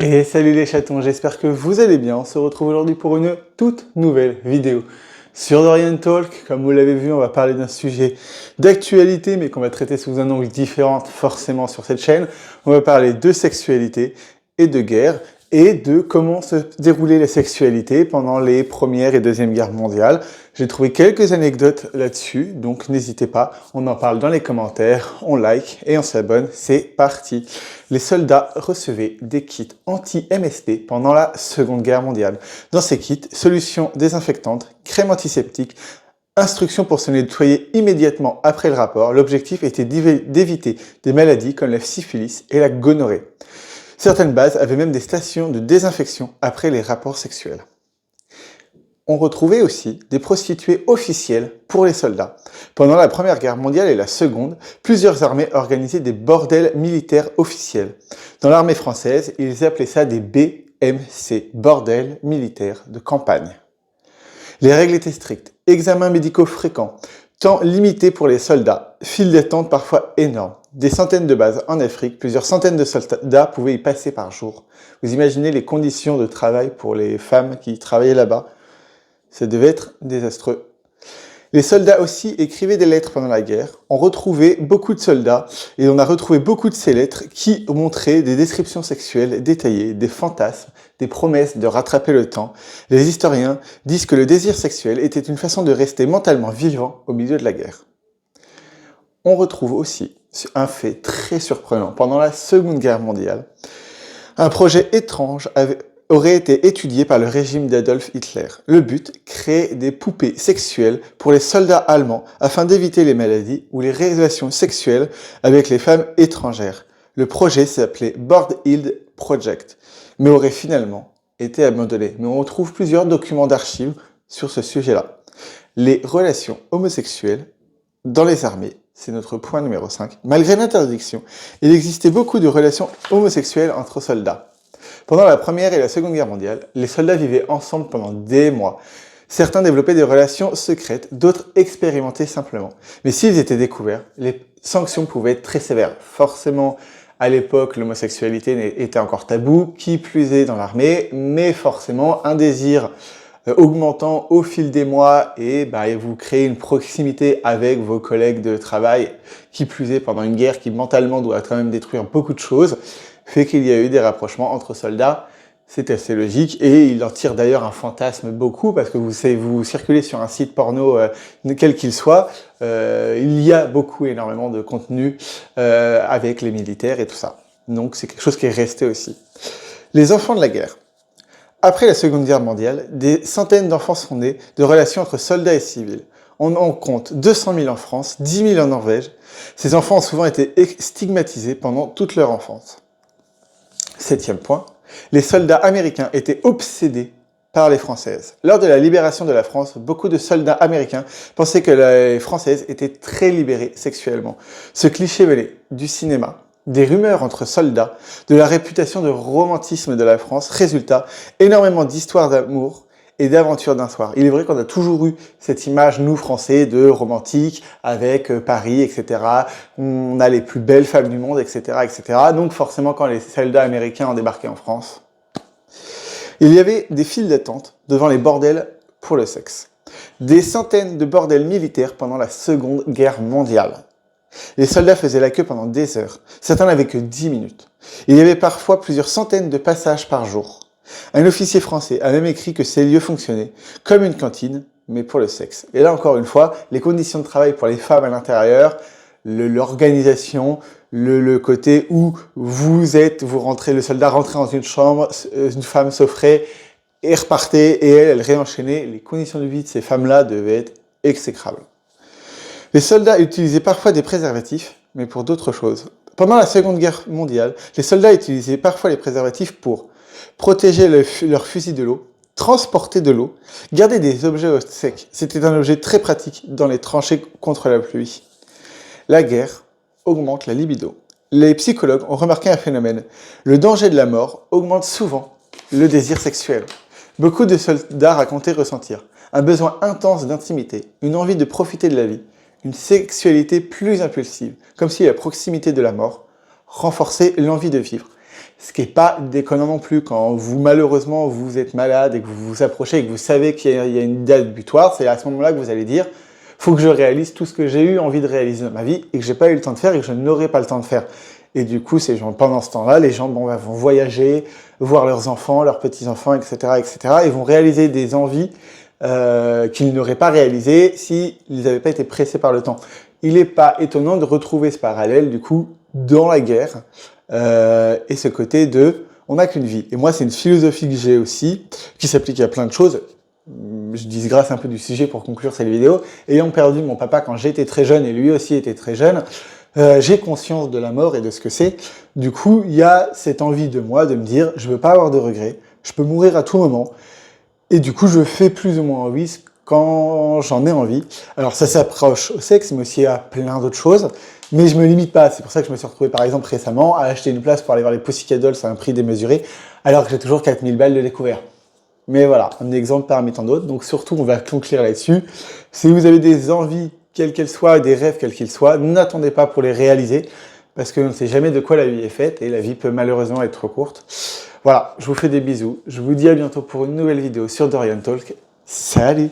Et salut les chatons, j'espère que vous allez bien. On se retrouve aujourd'hui pour une toute nouvelle vidéo sur Dorian Talk. Comme vous l'avez vu, on va parler d'un sujet d'actualité, mais qu'on va traiter sous un angle différent forcément sur cette chaîne. On va parler de sexualité et de guerre, et de comment se déroulait la sexualité pendant les Premières et Deuxième Guerres mondiales. J'ai trouvé quelques anecdotes là-dessus, donc n'hésitez pas, on en parle dans les commentaires, on like et on s'abonne, c'est parti. Les soldats recevaient des kits anti-MST pendant la Seconde Guerre mondiale. Dans ces kits, solutions désinfectantes, crème antiseptique, instructions pour se nettoyer immédiatement après le rapport, l'objectif était d'éviter des maladies comme la syphilis et la gonorrhée. Certaines bases avaient même des stations de désinfection après les rapports sexuels. On retrouvait aussi des prostituées officielles pour les soldats. Pendant la Première Guerre mondiale et la Seconde, plusieurs armées organisaient des bordels militaires officiels. Dans l'armée française, ils appelaient ça des BMC, bordels militaires de campagne. Les règles étaient strictes, examens médicaux fréquents, temps limité pour les soldats, files d'attente parfois énormes, des centaines de bases en Afrique, plusieurs centaines de soldats pouvaient y passer par jour. Vous imaginez les conditions de travail pour les femmes qui travaillaient là-bas? Ça devait être désastreux. Les soldats aussi écrivaient des lettres pendant la guerre. On retrouvait beaucoup de soldats et on a retrouvé beaucoup de ces lettres qui montraient des descriptions sexuelles détaillées, des fantasmes, des promesses de rattraper le temps. Les historiens disent que le désir sexuel était une façon de rester mentalement vivant au milieu de la guerre. On retrouve aussi un fait très surprenant. Pendant la Seconde Guerre mondiale, un projet étrange aurait été étudié par le régime d'Adolf Hitler. Le but, créer des poupées sexuelles pour les soldats allemands afin d'éviter les maladies ou les relations sexuelles avec les femmes étrangères. Le projet s'appelait Borghild Project, mais aurait finalement été abandonné. Mais on retrouve plusieurs documents d'archives sur ce sujet-là. Les relations homosexuelles dans les armées, c'est notre point numéro 5. Malgré l'interdiction, il existait beaucoup de relations homosexuelles entre soldats. Pendant la Première et la Seconde Guerre mondiale, les soldats vivaient ensemble pendant des mois. Certains développaient des relations secrètes, d'autres expérimentaient simplement. Mais s'ils étaient découverts, les sanctions pouvaient être très sévères. Forcément, à l'époque, l'homosexualité était encore tabou, qui plus est dans l'armée, mais forcément, un désir augmentant au fil des mois et vous créez une proximité avec vos collègues de travail, qui plus est pendant une guerre qui mentalement doit quand même détruire beaucoup de choses, fait qu'il y a eu des rapprochements entre soldats. C'est assez logique et il en tire d'ailleurs un fantasme beaucoup parce que vous circulez sur un site porno quel qu'il soit, il y a énormément de contenu avec les militaires et tout ça. Donc c'est quelque chose qui est resté aussi. Les enfants de la guerre. Après la Seconde Guerre mondiale, des centaines d'enfants sont nés de relations entre soldats et civils. On en compte 200 000 en France, 10 000 en Norvège. Ces enfants ont souvent été stigmatisés pendant toute leur enfance. 7e point, les soldats américains étaient obsédés par les Françaises. Lors de la libération de la France, beaucoup de soldats américains pensaient que les Françaises étaient très libérées sexuellement. Ce cliché venait du cinéma, des rumeurs entre soldats, de la réputation de romantisme de la France. Résultat, énormément d'histoires d'amour et d'aventures d'un soir. Il est vrai qu'on a toujours eu cette image, nous Français, de romantique, avec Paris, etc. On a les plus belles femmes du monde, etc., etc. Donc forcément, quand les soldats américains ont débarqué en France, il y avait des files d'attente devant les bordels pour le sexe. Des centaines de bordels militaires pendant la Seconde Guerre mondiale. Les soldats faisaient la queue pendant des heures. Certains n'avaient que 10 minutes. Il y avait parfois plusieurs centaines de passages par jour. Un officier français a même écrit que ces lieux fonctionnaient comme une cantine, mais pour le sexe. Et là, encore une fois, les conditions de travail pour les femmes à l'intérieur, l'organisation, le côté où le soldat rentrait dans une chambre, une femme s'offrait et repartait, et elle réenchaînait. Les conditions de vie de ces femmes-là devaient être exécrables. Les soldats utilisaient parfois des préservatifs, mais pour d'autres choses. Pendant la Seconde Guerre mondiale, les soldats utilisaient parfois les préservatifs pour protéger leur fusil de l'eau, transporter de l'eau, garder des objets au sec. C'était un objet très pratique dans les tranchées contre la pluie. La guerre augmente la libido. Les psychologues ont remarqué un phénomène. Le danger de la mort augmente souvent le désir sexuel. Beaucoup de soldats racontaient ressentir un besoin intense d'intimité, une envie de profiter de la vie, une sexualité plus impulsive, comme si la proximité de la mort renforçait l'envie de vivre. Ce qui n'est pas déconnant non plus. Quand vous, malheureusement, vous êtes malade et que vous vous approchez et que vous savez qu'il y a une date butoir, c'est à ce moment-là que vous allez dire « faut que je réalise tout ce que j'ai eu envie de réaliser dans ma vie et que j'ai pas eu le temps de faire et que je n'aurai pas le temps de faire ». Et du coup, pendant ce temps-là, les gens vont voyager, voir leurs enfants, leurs petits-enfants, etc., etc. et vont réaliser des envies qu'ils n'auraient pas réalisées s'ils n'avaient pas été pressés par le temps. Il n'est pas étonnant de retrouver ce parallèle, du coup, dans la guerre, et ce côté de « on n'a qu'une vie ». Et moi, c'est une philosophie que j'ai aussi, qui s'applique à plein de choses. Je disgrâce un peu du sujet pour conclure cette vidéo. Ayant perdu mon papa quand j'étais très jeune, et lui aussi était très jeune, j'ai conscience de la mort et de ce que c'est. Du coup, il y a cette envie de moi de me dire « je veux pas avoir de regrets, je peux mourir à tout moment ». Et du coup, je fais plus ou moins envie quand j'en ai envie. Alors ça s'approche au sexe, mais aussi à plein d'autres choses. Mais je me limite pas. C'est pour ça que je me suis retrouvé, par exemple, récemment, à acheter une place pour aller voir les Pussycat Dolls à un prix démesuré, alors que j'ai toujours 4000 balles de découvert. Mais voilà, un exemple parmi tant d'autres. Donc surtout, on va conclure là-dessus. Si vous avez des envies, quelles qu'elles soient, des rêves, quels qu'ils soient, n'attendez pas pour les réaliser, parce qu'on ne sait jamais de quoi la vie est faite, et la vie peut malheureusement être trop courte. Voilà, je vous fais des bisous. Je vous dis à bientôt pour une nouvelle vidéo sur Dorian Talk. Salut!